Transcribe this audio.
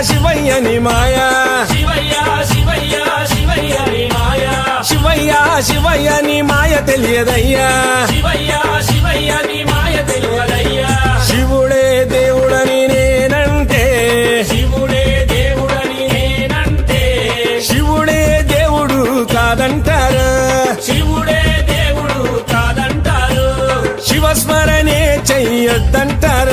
శివయ్య నీ మాయా శివయ్య శివయ్య శివయ్య నీ మాయా శివయ్య శివయ్య నీ మాయ తెలియదయ్యా శివయ్య శివయ్య నీ మాయ తెలియదయ్యా శివుడే దేవుడని నేనంటే శివుడే దేవుడని నేనంటే శివుడే దేవుడు కాదంటారు శివుడే దేవుడు కాదంటారు శివస్మరణే చెయ్యొద్దంటారు